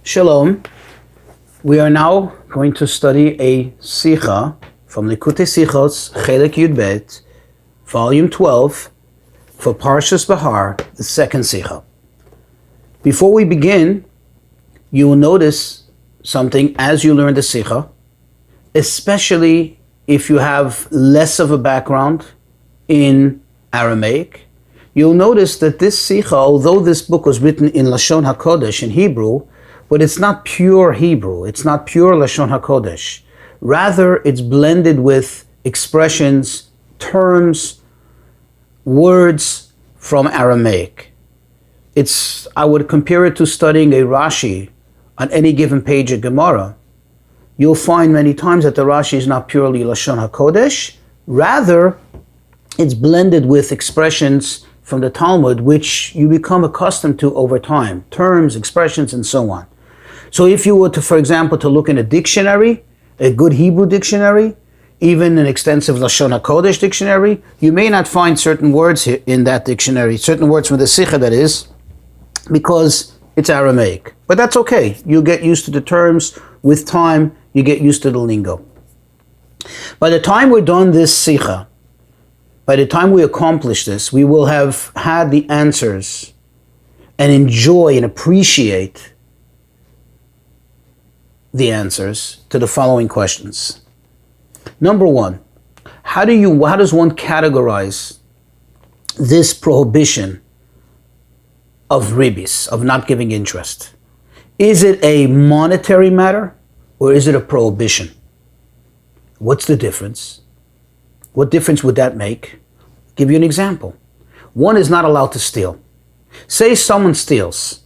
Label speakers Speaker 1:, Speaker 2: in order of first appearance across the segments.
Speaker 1: Shalom. We are now going to study a Sicha from Likutei Sichos, Chelek Yud Bet, volume 12, for Parshas Behar, the second Sicha. Before we begin, you will notice something as you learn the Sicha, especially if you have less of a background in Aramaic. You'll notice that this Sicha, although this book was written in Lashon HaKodesh, in Hebrew, but it's not pure Hebrew, it's not pure Lashon HaKodesh. Rather, it's blended with expressions, terms, words from Aramaic. I would compare it to studying a Rashi on any given page of Gemara. You'll find many times that the Rashi is not purely Lashon HaKodesh, rather, it's blended with expressions from the Talmud, which you become accustomed to over time, terms, expressions, and so on. So if you were to, for example, to look in a dictionary, a good Hebrew dictionary, even an extensive Lashon HaKodesh dictionary, you may not find certain words here in that dictionary, certain words from the Sicha, that is, because it's Aramaic. But that's okay. You get used to the terms. With time, you get used to the lingo. By the time we're done this Sicha, by the time we accomplish this, we will have had the answers and enjoy and appreciate the answers to the following questions. Number one, how does one categorize this prohibition of ribis, of not giving interest? Is it a monetary matter or is it a prohibition? What's the difference? What difference would that make? I'll give you an example. One is not allowed to steal. Say someone steals.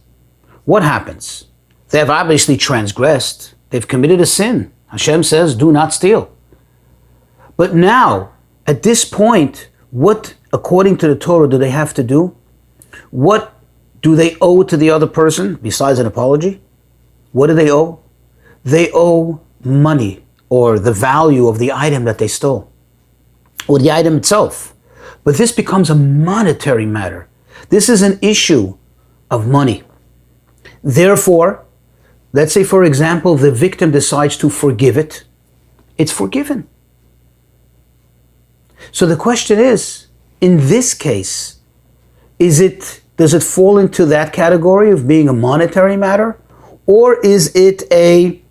Speaker 1: What happens? They have obviously transgressed. They've committed a sin. Hashem says, do not steal. But now, at this point, what, according to the Torah, do they have to do? What do they owe to the other person besides an apology? What do they owe? They owe money, or the value of the item that they stole, or the item itself. But this becomes a monetary matter. This is an issue of money. Therefore, let's say, for example, the victim decides to forgive it, it's forgiven. So the question is, in this case, does it fall into that category of being a monetary matter? Or is it a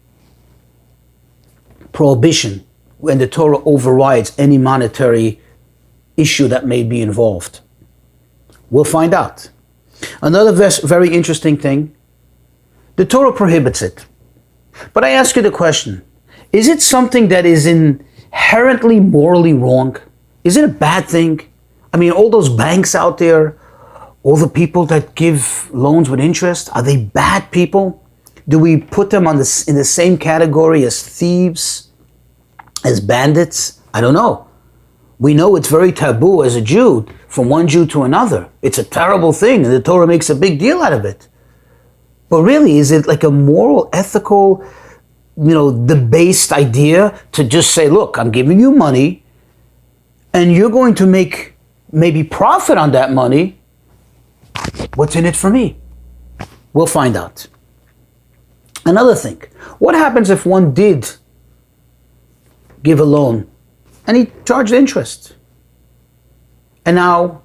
Speaker 1: prohibition when the Torah overrides any monetary issue that may be involved? We'll find out. Another very interesting thing, the Torah prohibits it. But I ask you the question, is it something that is inherently morally wrong? Is it a bad thing? I mean, all those banks out there, all the people that give loans with interest, are they bad people? Do we put them in the same category as thieves, as bandits? I don't know. We know it's very taboo as a Jew, from one Jew to another. It's a terrible thing, and the Torah makes a big deal out of it. But really, is it like a moral, ethical, debased idea to just say, look, I'm giving you money, and you're going to make maybe profit on that money? What's in it for me? We'll find out. Another thing, what happens if one did give a loan and he charged interest? And now,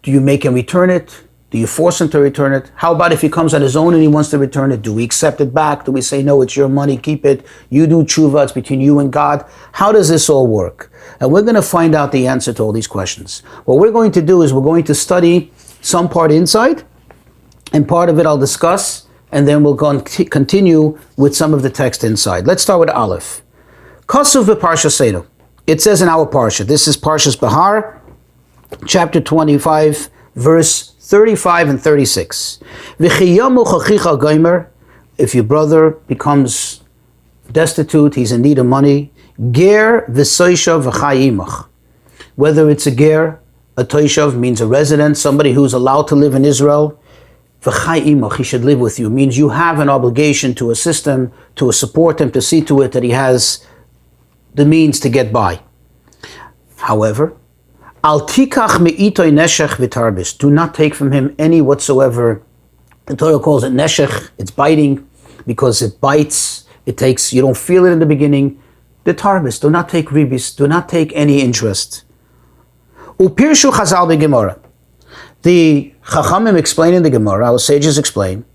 Speaker 1: do you make him return it? Do you force him to return it? How about if he comes on his own and he wants to return it? Do we accept it back? Do we say, no, it's your money, keep it. You do tshuva, it's between you and God. How does this all work? And we're going to find out the answer to all these questions. What we're going to do is we're going to study some part inside, and part of it I'll discuss, and then we'll go and continue with some of the text inside. Let's start with Aleph. Kasuv v'Parsha. It says in our Parsha, this is Parshas Behar, chapter 25, verse 35 and 36. If your brother becomes destitute, he's in need of money, ger v'soishav v'chayimach. Whether it's a ger, a toishav means a resident, somebody who's allowed to live in Israel, v'chayimach, he should live with you, means you have an obligation to assist him, to support him, to see to it that he has the means to get by. However, al tikach me'itoy neshech v'tarbis, do not take from him any whatsoever The Torah calls it neshech, it's biting, because it bites, you don't feel it in the beginning. The tarbis, do not take ribis, do not take any interest. Upirshu chazal b'gemara. The Chachamim explain in the Gemara, our sages explain,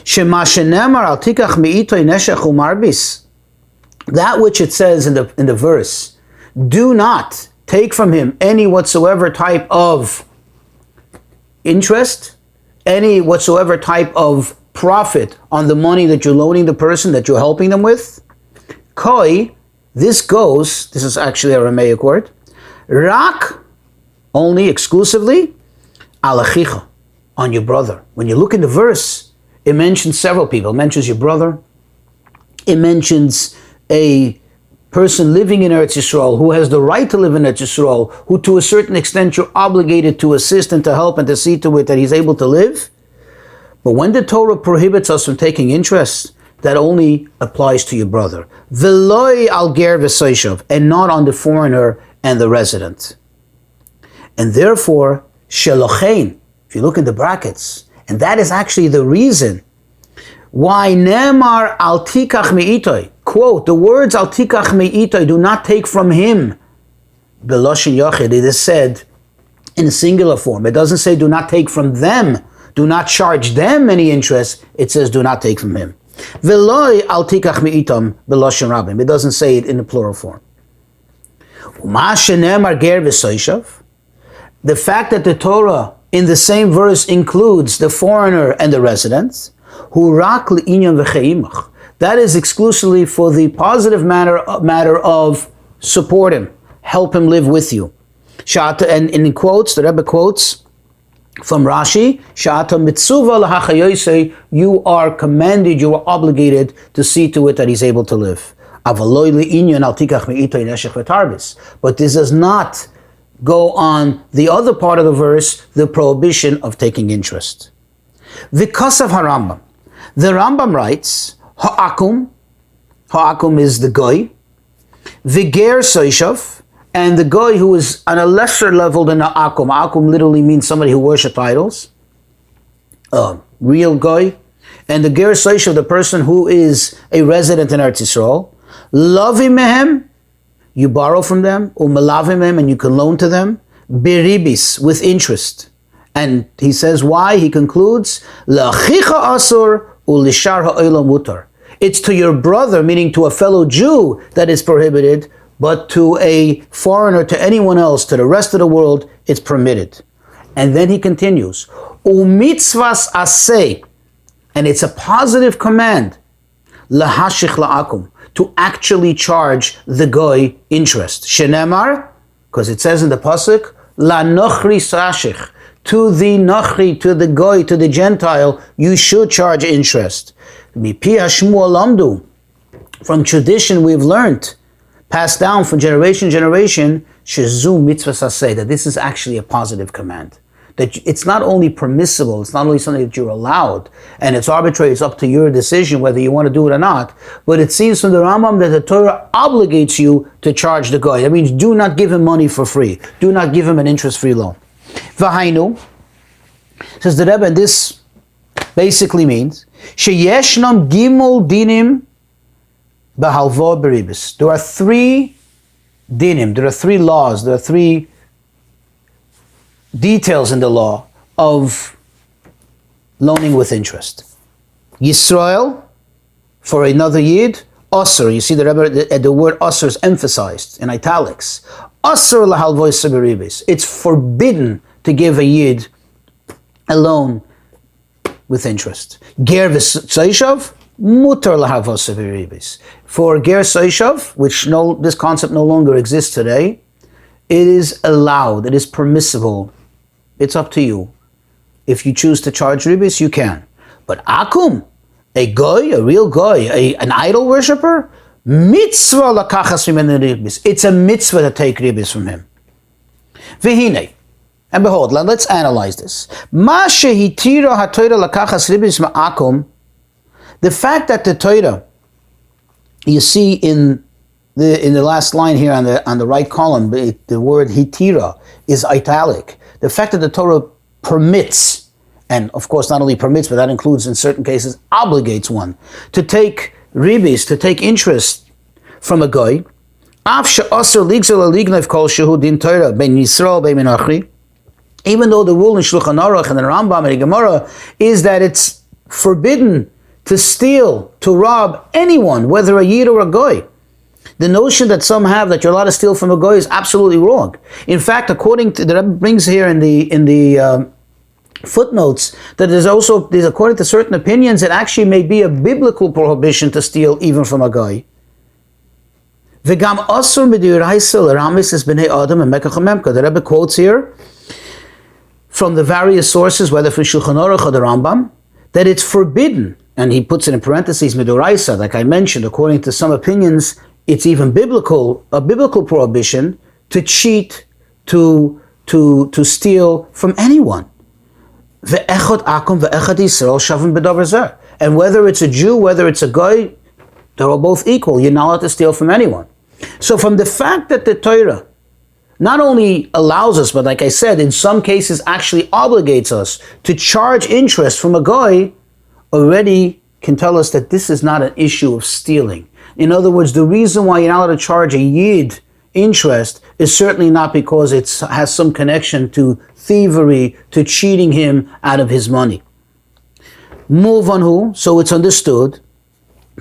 Speaker 1: Shema shenemar al tikach me'itoy neshech umarbis. That which it says in the verse, do not take from him any whatsoever type of interest, any whatsoever type of profit on the money that you're loaning the person, that you're helping them with. Koi, this is actually a Aramaic word, rak, only, exclusively, al achicha, on your brother. When you look in the verse, it mentions several people. It mentions your brother. It mentions a person living in Eretz Yisrael who has the right to live in Eretz Yisrael, who to a certain extent you're obligated to assist and to help and to see to it that he's able to live. But when the Torah prohibits us from taking interest, that only applies to your brother. V'loi al ger v'soishav, and not on the foreigner and the resident. And therefore, shelochein, if you look in the brackets, and that is actually the reason why nemar al tikach me'itoy, quote, the words al tikach me'itoy, do not take from him, beloshin yachid, it is said in singular form. It doesn't say do not take from them, do not charge them any interest. It says do not take from him. Veloy al tikach me'itam beloshin rabim. It doesn't say it in the plural form. Uma shenemar ger v'soishav, the fact that the Torah in the same verse includes the foreigner and the resident, hu rak le'inyan v'cheimach, that is exclusively for the positive matter of support him, help him live with you. And in quotes, the Rebbe quotes from Rashi, Sha'ata mitzuva l'hachayoisei, you are commanded, you are obligated to see to it that he's able to live. Avaloi le'inyan al tikach me'itoy neshech v'tarbis. But this does not go on the other part of the verse, the prohibition of taking interest. V'kasav harambam. The Rambam writes, ha'akum is the goy, v'ger soishav, and the goy who is on a lesser level than the akum. Akum literally means somebody who worships idols, real goy, and the ger soishav, the person who is a resident in Eretz Yisrael, lovim mehem, you borrow from them, u'melavim mehem, and you can loan to them, biribis, with interest. And he says why? He concludes, la'achicha asur u'lishar ha'olam mutar. It's to your brother, meaning to a fellow Jew, that is prohibited, but to a foreigner, to anyone else, to the rest of the world, it's permitted. And then he continues, u'mitzvas aseh, and it's a positive command, lahashich la'akum, to actually charge the goy interest. Shenemar, because it says in the pasuk, la nochri sashich, to the nochri, to the goy, to the Gentile, you should charge interest. Mipi hashmu alamdu, from tradition we've learned, passed down from generation to generation, shezu mitzvah saseh, that this is actually a positive command. That it's not only permissible, it's not only something that you're allowed, and it's arbitrary, it's up to your decision whether you want to do it or not, but it seems from the Rambam that the Torah obligates you to charge the goy. That means do not give him money for free. Do not give him an interest-free loan. V'hainu, says the Rebbe, and this basically means, sheyeshnam gimel dinim b'halvo beribis. There are three dinim, there are three laws, there are three details in the law of loaning with interest. Yisrael, for another Yid, Asr. You see the word Asr is emphasized in italics. Asr lahalvoy beribis. It's forbidden to give a Yid a loan with interest. Ger v'soishav, mutar lahalvoy beribis. For ger soishav, which this concept no longer exists today, it is allowed, it is permissible. It's up to you. If you choose to charge ribis, you can. But akum, a goy, a real goy, an idol worshiper, mitzvah lakachas mimenu ribis. It's a mitzvah to take ribis from him. V'hinei, and behold, let's analyze this. Ma shehitira haTorah lakachas ribis ma'akum, the fact that the Torah, you see in the last line here on the right column, the word hitira is italic. The fact that the Torah permits and of course not only permits, but that includes in certain cases obligates one to take ribis, to take interest from a guy, even though the rule in Shulchan Aruch and the Rambam and the Gemara is that it's forbidden to steal, to rob anyone, whether a Yid or a Goy. The notion that some have that you're allowed to steal from a Goy is absolutely wrong. In fact, according to the Rabbi brings here in the footnotes that there's according to certain opinions, it actually may be a biblical prohibition to steal even from a Goy. V'gam asur midiraisa l'ramis es b'nei adam and mekach hamemka. The Rebbe quotes here from the various sources, whether from Shulchan Aruch or the Rambam, that it's forbidden, and he puts it in parentheses, midiraisa, like I mentioned, according to some opinions, it's even biblical, a biblical prohibition to cheat, to steal from anyone. Ve'echad akum ve'echad Yisrael shavim b'davar zeh. And whether it's a Jew, whether it's a guy, they're all both equal. You're not allowed to steal from anyone. So from the fact that the Torah not only allows us, but like I said, in some cases actually obligates us to charge interest from a guy, already can tell us that this is not an issue of stealing. In other words, the reason why you're not allowed to charge a Yid interest is certainly not because it has some connection to thievery, to cheating him out of his money. Move on who? So it's understood.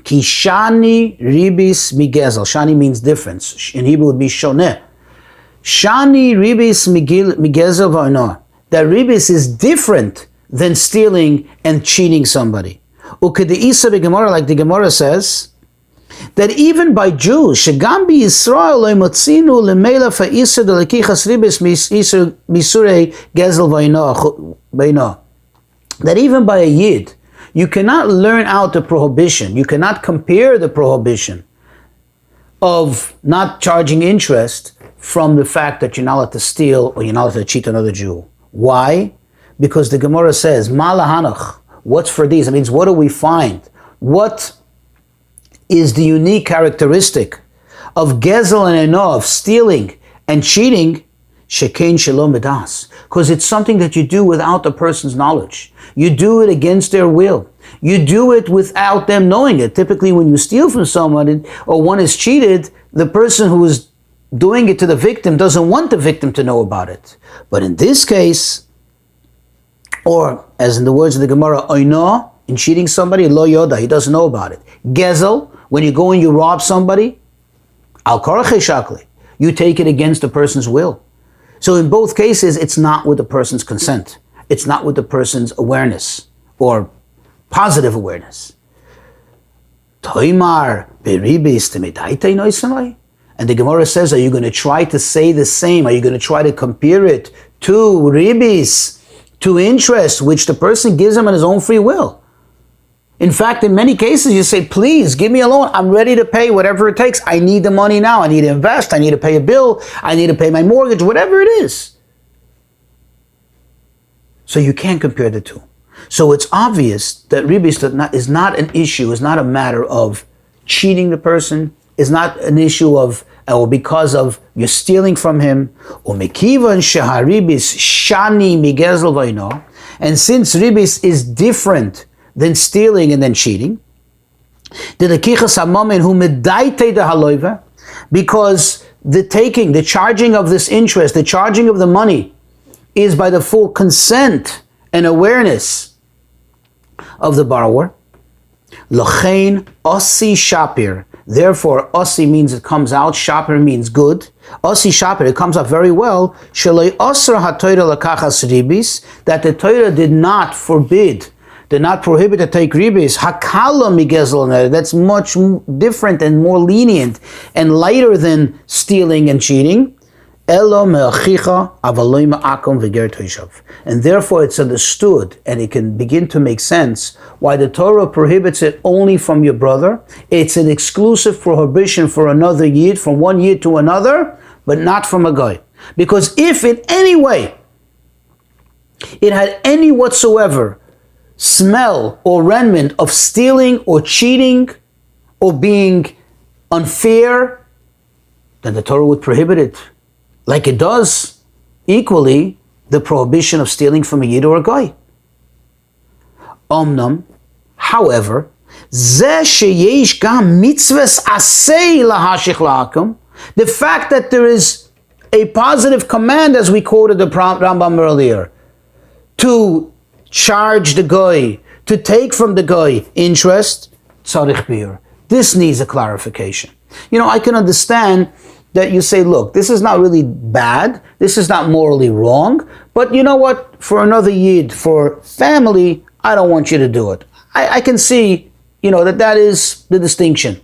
Speaker 1: Ki shani ribis migezel. Shani means difference. In Hebrew it would be shoneh. Shani ribis migezel v'onah. That ribis is different than stealing and cheating somebody. Ukedeisa b'Gemara, like the Gemara says, that even by Jews, shegam bi Yisrael lo motzinu lemeila fa'isur delekichas ribis misurei gezel v'onah. That even by a Yid, you cannot learn out the prohibition. You cannot compare the prohibition of not charging interest from the fact that you're not allowed to steal or you're not allowed to cheat another Jew. Why? Because the Gemara says, Ma lahanach, what's for these? It means, what do we find? What is the unique characteristic of gezel and enov, stealing and cheating? Shekein shalom b'das. Because it's something that you do without the person's knowledge. You do it against their will. You do it without them knowing it. Typically when you steal from someone or one is cheated, the person who is doing it to the victim doesn't want the victim to know about it. But in this case, or as in the words of the Gemara, oino, in cheating somebody, lo yoda, he doesn't know about it. Gezel, when you go and you rob somebody, al karache shakli, you take it against the person's will. So in both cases, it's not with the person's consent. It's not with the person's awareness or positive awareness. Toimar beribis temidaitei noisanai. And the Gemara says, are you going to try to say the same? Are you going to try to compare it to ribis, to interest, which the person gives him on his own free will? In fact, in many cases, you say, please, give me a loan. I'm ready to pay whatever it takes. I need the money now. I need to invest. I need to pay a bill. I need to pay my mortgage, whatever it is. So you can't compare the two. So it's obvious that ribis is not an issue, is not a matter of cheating the person, is not an issue of, or because of you're stealing from him, or mekivan sheharibis shani migezel vayno, and since ribis is different than stealing and then cheating, the lekichas hamamin hu medaitei de haloiva, because the charging of this interest, the charging of the money, is by the full consent and awareness of the borrower. Lochein osi shapir. Therefore, osi means it comes out, shapir means good. Osi shapir, it comes out very well. Sheloi osra ha'Torah lakachas ribis, that the Torah did not prohibit to take ribis. Hakala migezel, that's much different and more lenient and lighter than stealing and cheating. Elo me'achicha avaloi ma'akom v'ger toishav. And therefore it's understood and it can begin to make sense why the Torah prohibits it only from your brother. It's an exclusive prohibition for another Yid, from one Yid to another, but not from a guy. Because if in any way it had any whatsoever smell or remnant of stealing or cheating or being unfair, then the Torah would prohibit it. Like it does equally the prohibition of stealing from a Yid or a guy. Omnam, however, the fact that there is a positive command, as we quoted the Rambam earlier, to charge the goy, to take from the goy interest, tzarich bir. This needs a clarification. I can understand that you say, look, this is not really bad, this is not morally wrong, but you know what, for another yid, for family, I don't want you to do it. I can see, that is the distinction.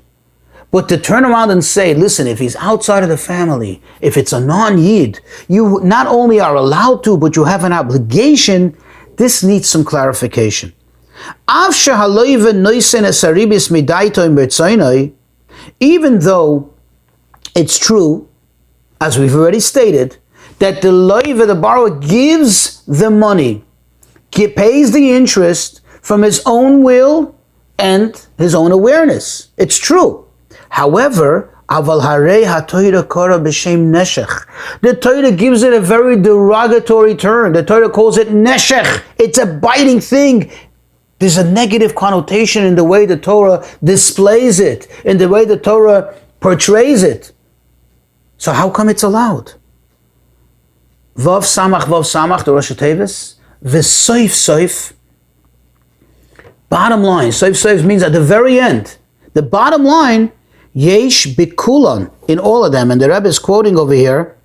Speaker 1: But to turn around and say, listen, if he's outside of the family, if it's a non-yid, you not only are allowed to, but you have an obligation, this needs some clarification. Even though it's true, as we've already stated, that the loiva, the borrower, gives the money, pays the interest from his own will and his own awareness. It's true. However, the Torah gives it a very derogatory term. The Torah calls it neshech. It's a biting thing. There's a negative connotation in the way the Torah displays it, in the way the Torah portrays it. So how come it's allowed? Vav samach, the Rosh Tevis, v'soif soif. Bottom line, soif means at the very end. The bottom line, yesh bikulan, in all of them. And the Rebbe is quoting over here,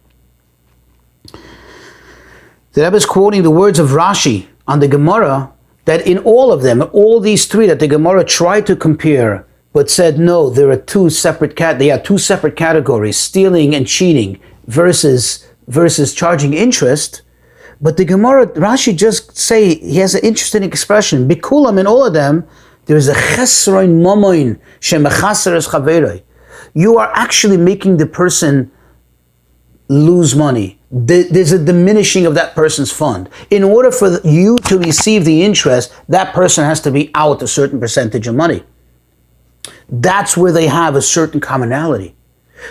Speaker 1: the Rebbe is quoting the words of Rashi on the Gemara, that in all of them, all these three that the Gemara tried to compare, but said no, there are two separate categories, stealing and cheating versus charging interest. But the Gemara, Rashi just say, he has an interesting expression, bikulam, in all of them, there is a chesroin momoin shemechaseres chaveroi. You are actually making the person lose money. There's a diminishing of that person's fund. In order for you to receive the interest, that person has to be out a certain percentage of money. That's where they have a certain commonality.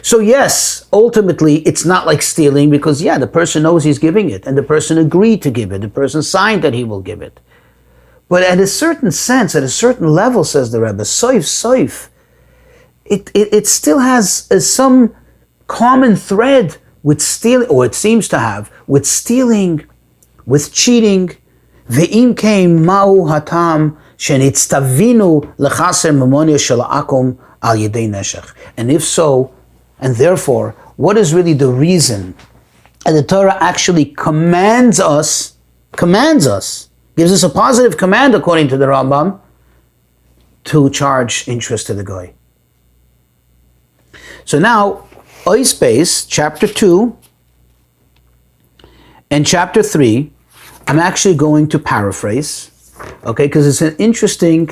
Speaker 1: So yes, ultimately, it's not like stealing because, the person knows he's giving it and the person agreed to give it. The person signed that he will give it. But at a certain sense, at a certain level, says the Rebbe, soif, it still has some common thread with stealing, or it seems to have, with stealing, with cheating. Ve'im kein ma'u hatam shenitztavinu lechaser memonia shel akum al yedei neshech. And if so, and therefore, what is really the reason? And the Torah actually commands us, gives us a positive command according to the Rambam, to charge interest to the guy. So now, Oispace, chapter 2 and chapter 3, I'm actually going to paraphrase, okay, because it's an interesting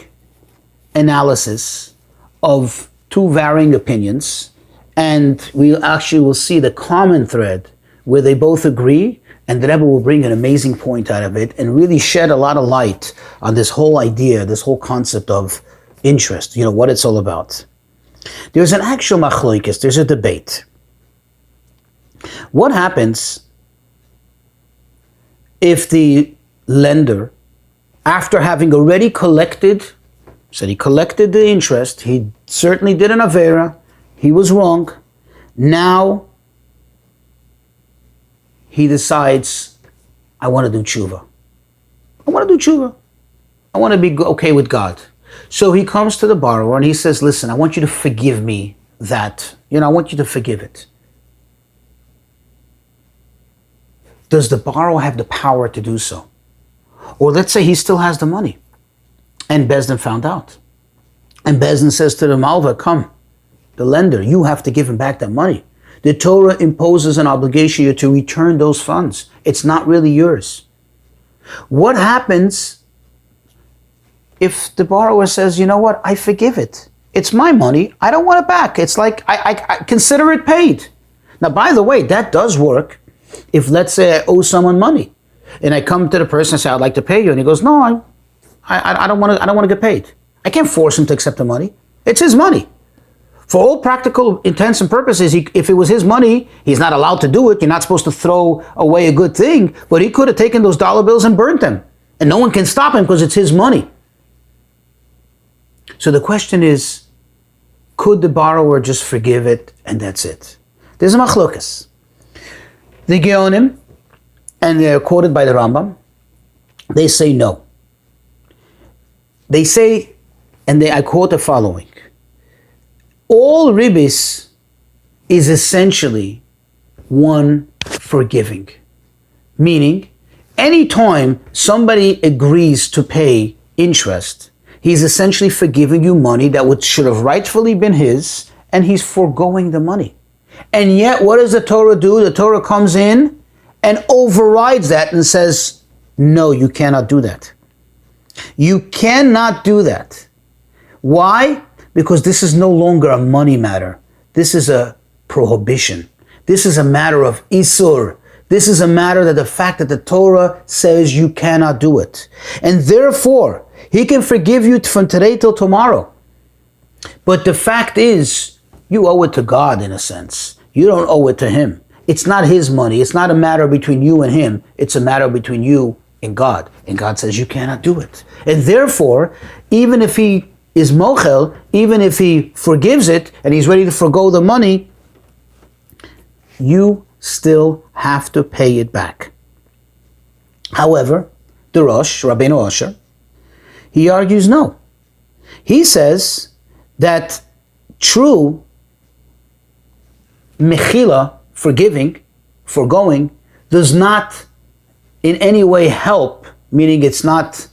Speaker 1: analysis of two varying opinions, and we actually will see the common thread where they both agree, and the Rebbe will bring an amazing point out of it and really shed a lot of light on this whole idea, this whole concept of interest, what it's all about. There's an actual machloikis, there's a debate. What happens if the lender, after having already collected, said he collected the interest, he certainly did an avera, he was wrong, now he decides, I want to do tshuva. I want to be okay with God. So he comes to the borrower and he says, listen, I want you to forgive me that. I want you to forgive it. Does the borrower have the power to do so? Or let's say he still has the money and Bezdin found out. And Bezdin says to the Malva, come, the lender, you have to give him back that money. The Torah imposes an obligation to return those funds. It's not really yours. What happens if the borrower says, you know what, I forgive it. It's my money, I don't want it back. It's like, I consider it paid. Now, by the way, that does work if, let's say, I owe someone money. And I come to the person and say, I'd like to pay you. And he goes, no, I don't want to get paid. I can't force him to accept the money. It's his money. For all practical intents and purposes, if it was his money, he's not allowed to do it. You're not supposed to throw away a good thing. But he could have taken those dollar bills and burnt them. And no one can stop him because it's his money. So the question is, could the borrower just forgive it and that's it? There's a machlokas. The Geonim, and they're quoted by the Rambam, they say no. They say, I quote the following: all ribis is essentially one forgiving. Meaning, anytime somebody agrees to pay interest, he's essentially forgiving you money that should have rightfully been his, and he's foregoing the money. And yet, what does the Torah do? The Torah comes in and overrides that and says, no, you cannot do that. You cannot do that. Why? Because this is no longer a money matter. This is a prohibition. This is a matter of isur. This is a matter that the fact that the Torah says you cannot do it. And therefore, he can forgive you from today till tomorrow. But the fact is, you owe it to God in a sense. You don't owe it to him. It's not his money. It's not a matter between you and him. It's a matter between you and God. And God says you cannot do it. And therefore, even if he is mochel, even if he forgives it and he's ready to forgo the money, you still have to pay it back. However, the Rosh, Rabbeinu Asher, he argues no. He says that true mechila, forgiving, foregoing, does not in any way help, meaning it's not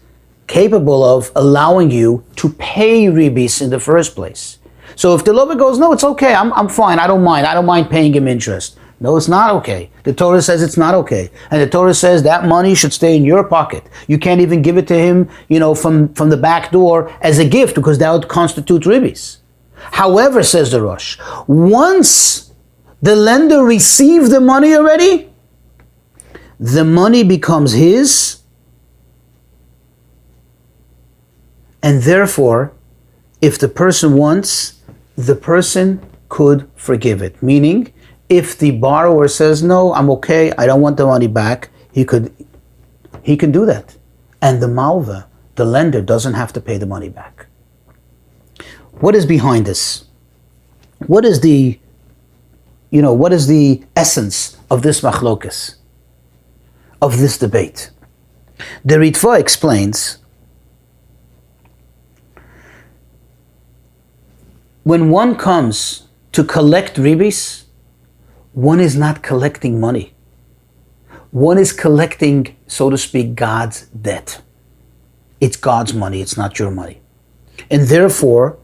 Speaker 1: capable of allowing you to pay ribis in the first place. So if the lover goes, no, it's okay, I'm fine, I don't mind paying him interest. No, it's not okay. The Torah says it's not okay. And the Torah says that money should stay in your pocket. You can't even give it to him, from the back door as a gift, because that would constitute ribis. However, says the Rosh, once the lender received the money already, the money becomes his, and therefore, if the person wants, the person could forgive it. Meaning, if the borrower says, no, I'm okay, I don't want the money back, he can do that. And the malva, the lender, doesn't have to pay the money back. What is behind this? What is the essence of this machlokas, of this debate? The Ritva explains, when one comes to collect ribis, one is not collecting money. One is collecting, so to speak, God's debt. It's God's money, it's not your money. And therefore,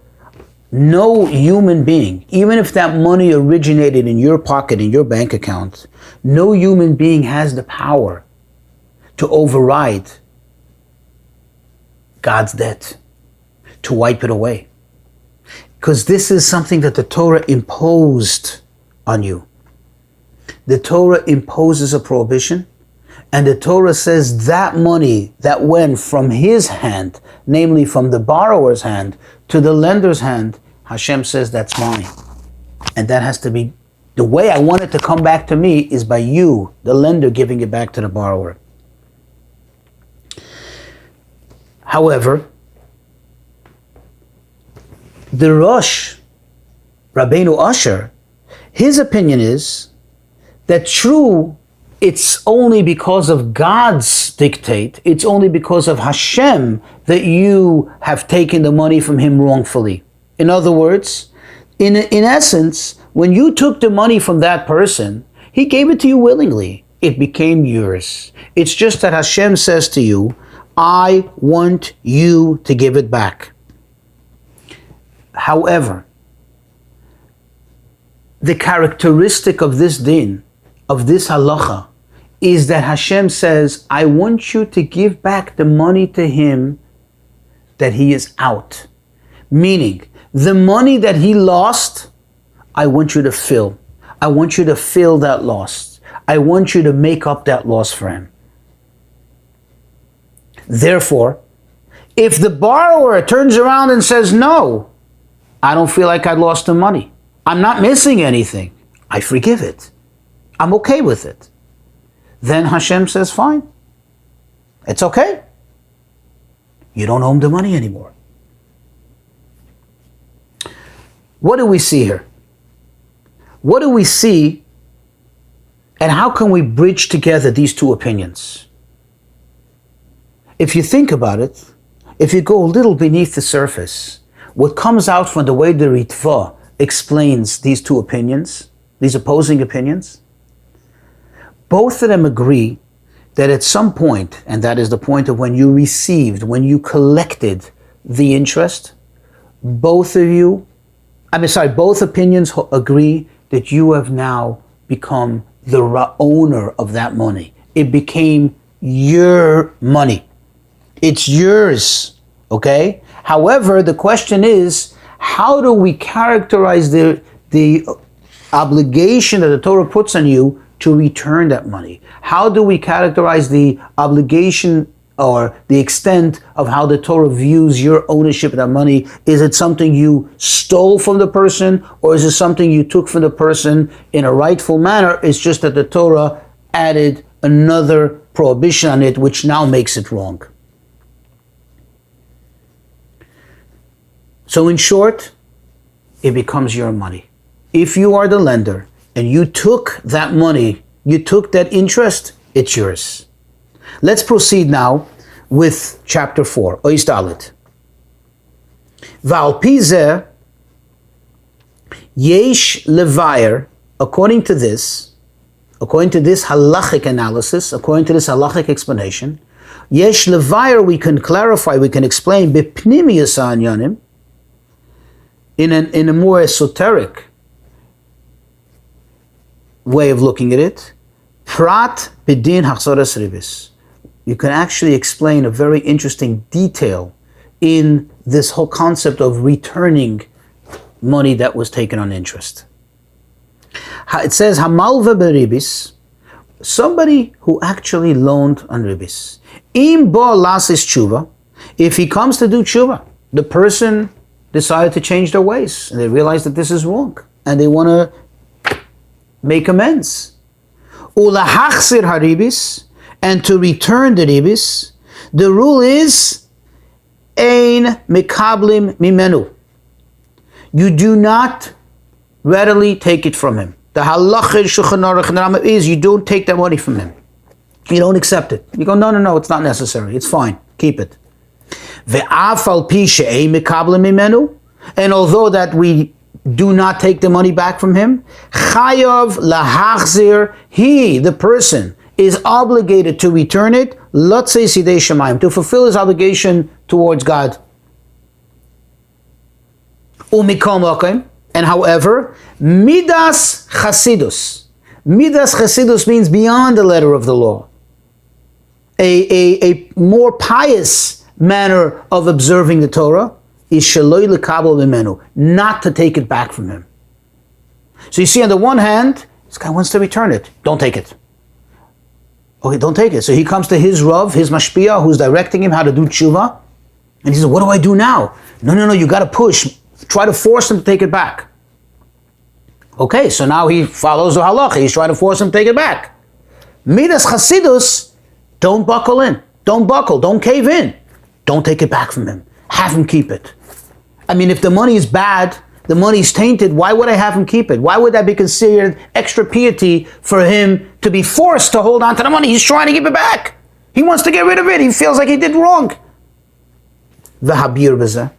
Speaker 1: no human being, even if that money originated in your pocket, in your bank account, no human being has the power to override God's debt, to wipe it away. Because this is something that the Torah imposed on you. The Torah imposes a prohibition, and the Torah says that money that went from his hand, namely from the borrower's hand to the lender's hand, Hashem says that's mine. And that has to be, the way I want it to come back to me is by you, the lender, giving it back to the borrower. However, the Rosh, Rabbeinu Asher, his opinion is that true, it's only because of God's dictate, it's only because of Hashem that you have taken the money from him wrongfully. In other words, in essence, when you took the money from that person, he gave it to you willingly. It became yours. It's just that Hashem says to you, I want you to give it back. However, the characteristic of this din, of this halacha, is that Hashem says, I want you to give back the money to him that he is out. Meaning, the money that he lost, I want you to fill. I want you to fill that loss. I want you to make up that loss for him. Therefore, if the borrower turns around and says, no, I don't feel like I lost the money, I'm not missing anything, I forgive it, I'm okay with it, then Hashem says, fine, it's okay. You don't owe him the money anymore. What do we see here? What do we see, and how can we bridge together these two opinions? If you think about it, if you go a little beneath the surface, what comes out from the way the Ritva explains these two opinions, these opposing opinions, both of them agree that at some point, and that is the point of when you received, when you collected the interest, both opinions agree that you have now become the owner of that money. It became your money. It's yours, okay? However, the question is, how do we characterize the obligation that the Torah puts on you to return that money? How do we characterize the obligation or the extent of how the Torah views your ownership of that money? Is it something you stole from the person, or is it something you took from the person in a rightful manner? It's just that the Torah added another prohibition on it, which now makes it wrong. So in short, it becomes your money. If you are the lender and you took that money, you took that interest, it's yours. Let's proceed now with chapter 4, Ois Dalet. V'al pi zeh yesh levayer, according to this halachic analysis, according to this halachic explanation, yesh levayer, we can clarify, we can explain, b'pnimiyus ha'anyanim, in a more esoteric way of looking at it, prat b'din hachzoras ribis. You can actually explain a very interesting detail in this whole concept of returning money that was taken on interest. It says, hamalva beribis, somebody who actually loaned on ribis. Im bo lasis tshuva, if he comes to do tshuva, the person decided to change their ways, and they realize that this is wrong, and they want to make amends. Ulahachzir haribis, and to return the ribis, the rule is ein mikablim mimenu. You do not readily take it from him. The halacha Shulchan Aruch and Rambam is you don't take that money from him. You don't accept it. You go, no, it's not necessary. It's fine. Keep it. And although that we do not take the money back from him, chayav lahachzir, he, the person, is obligated to return it, lotzei sidei shamayim, to fulfill his obligation towards God. And however, midas chasidus. Midas chasidus means beyond the letter of the law. A more pious manner of observing the Torah is shaloi lekabel mimenu, not to take it back from him. So you see, on the one hand, this guy wants to return it. Don't take it. Okay, don't take it. So he comes to his Rav, his Mashpia, who's directing him how to do tshuva, and he says, what do I do now? No, you got to push. Try to force him to take it back. Okay, so now he follows the halacha. He's trying to force him to take it back. Midas chasidus, don't buckle in. Don't buckle. Don't cave in. Don't take it back from him. Have him keep it. I mean, if the money is bad, the money is tainted, why would I have him keep it? Why would that be considered extra piety for him to be forced to hold on to the money? He's trying to give it back. He wants to get rid of it. He feels like he did wrong. V'habir b'zeh.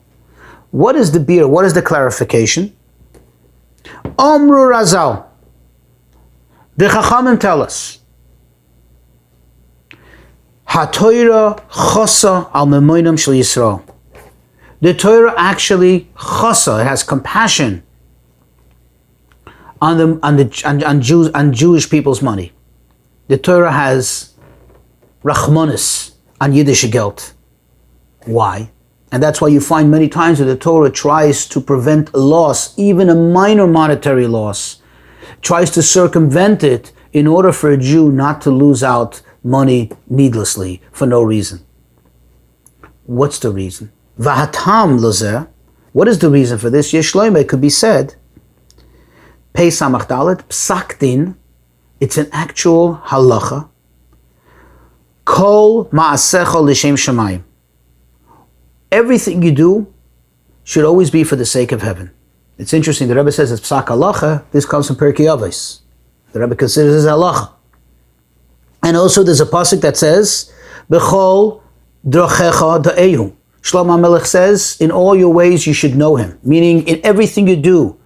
Speaker 1: What is the beer? What is the clarification? Omru Razal. The Chachamim tell us. HaTorah chosa al memoinam shel Yisrael. The Torah actually chosa, it has compassion on Jewish people's money. The Torah has rachmanis on Yiddish geld. Why? And that's why you find many times that the Torah tries to prevent a loss, even a minor monetary loss, tries to circumvent it in order for a Jew not to lose out money needlessly for no reason. What's the reason? Vahatam lozeh. What is the reason for this? Yeshloime could be said. Pei samach dalet psak din. It's an actual halacha. Kol ma'asecha l'shem shamayim. Everything you do should always be for the sake of heaven. It's interesting, the Rebbe says it's psak halacha, this comes from Pirkei Avos. The Rebbe considers it halacha. And also there's a pasuk that says, B'chol drachecha da'ehu. Shlomo HaMelech says, in all your ways you should know him. Meaning, in everything you do,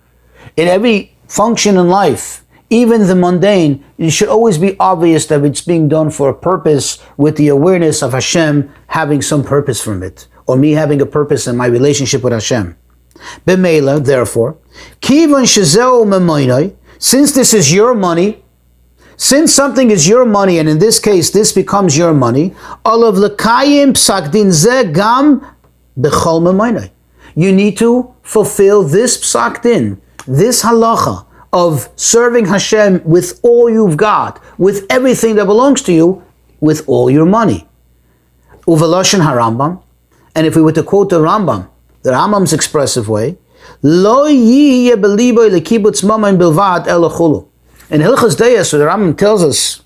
Speaker 1: in every function in life, even the mundane, it should always be obvious that it's being done for a purpose, with the awareness of Hashem having some purpose from it, or me having a purpose in my relationship with Hashem. B'meila, therefore, kivan shezeu memoinai, since this is your money, since something is your money, and in this case, this becomes your money, olav lekayim psak din ze gam b'chol memoinai. You need to fulfill this psak din, this halacha of serving Hashem with all you've got, with everything that belongs to you, with all your money. Uveloshen harambam, and if we were to quote the Rambam's expressive way, Lo yihye beliboy lekibutz mamayin bilvad elachulu. In Hilchos Deis, so the Rambam tells us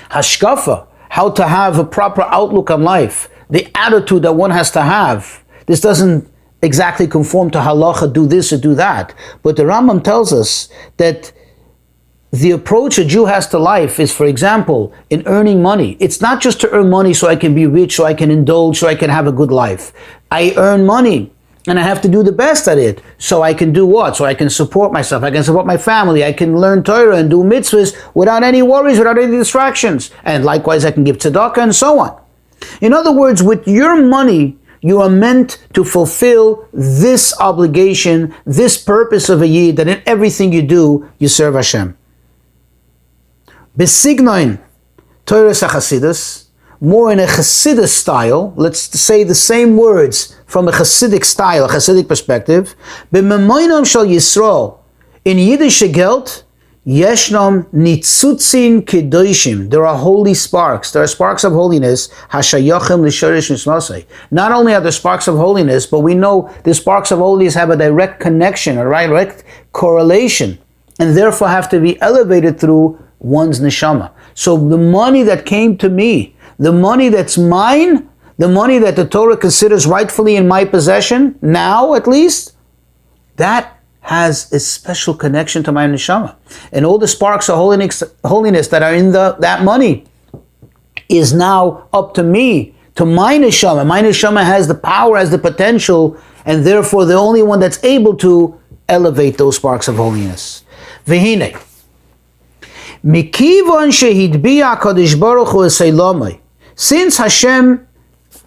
Speaker 1: hashkafa, how to have a proper outlook on life, the attitude that one has to have. This doesn't exactly conform to halacha, do this or do that. But the Rambam tells us that the approach a Jew has to life is, for example, in earning money. It's not just to earn money so I can be rich, so I can indulge, so I can have a good life. I earn money and I have to do the best at it. So I can do what? So I can support myself, I can support my family, I can learn Torah and do mitzvahs without any worries, without any distractions. And likewise, I can give tzedakah and so on. In other words, with your money, you are meant to fulfill this obligation, this purpose of a yid, that in everything you do, you serve Hashem. Besignoin Torah Chasidus, more in a Chasidus style, let's say the same words from a Hasidic style, a Hasidic perspective. B'memoinam shel Yisrael, in Yiddish Geld, Yeshnam nitzutzin kedoshim. There are holy sparks. There are sparks of holiness. Hashayachim l'shorish nisnasei. Not only are there sparks of holiness, but we know the sparks of holiness have a direct connection, a direct correlation, and therefore have to be elevated through one's neshama. So the money that came to me, the money that's mine, the money that the Torah considers rightfully in my possession, now at least, that has a special connection to my neshama. And all the sparks of holiness that are in that money is now up to me, to my neshama. My neshama has the power, has the potential, and therefore the only one that's able to elevate those sparks of holiness. V'hinei, mikivon shehidbiya HaKadosh Baruch Hu eseilamai, since Hashem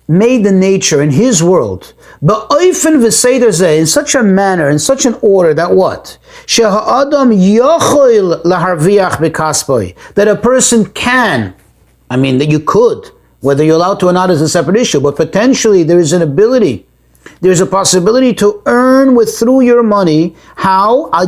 Speaker 1: made the nature in His world, ba'ofen v'seder zeh, in such a manner, in such an order that what? Sheha'adam yochol laharviach b'kaspoi, that a person can, that you could, whether you're allowed to or not is a separate issue, but potentially there is an ability, there's a possibility to earn through your money. How?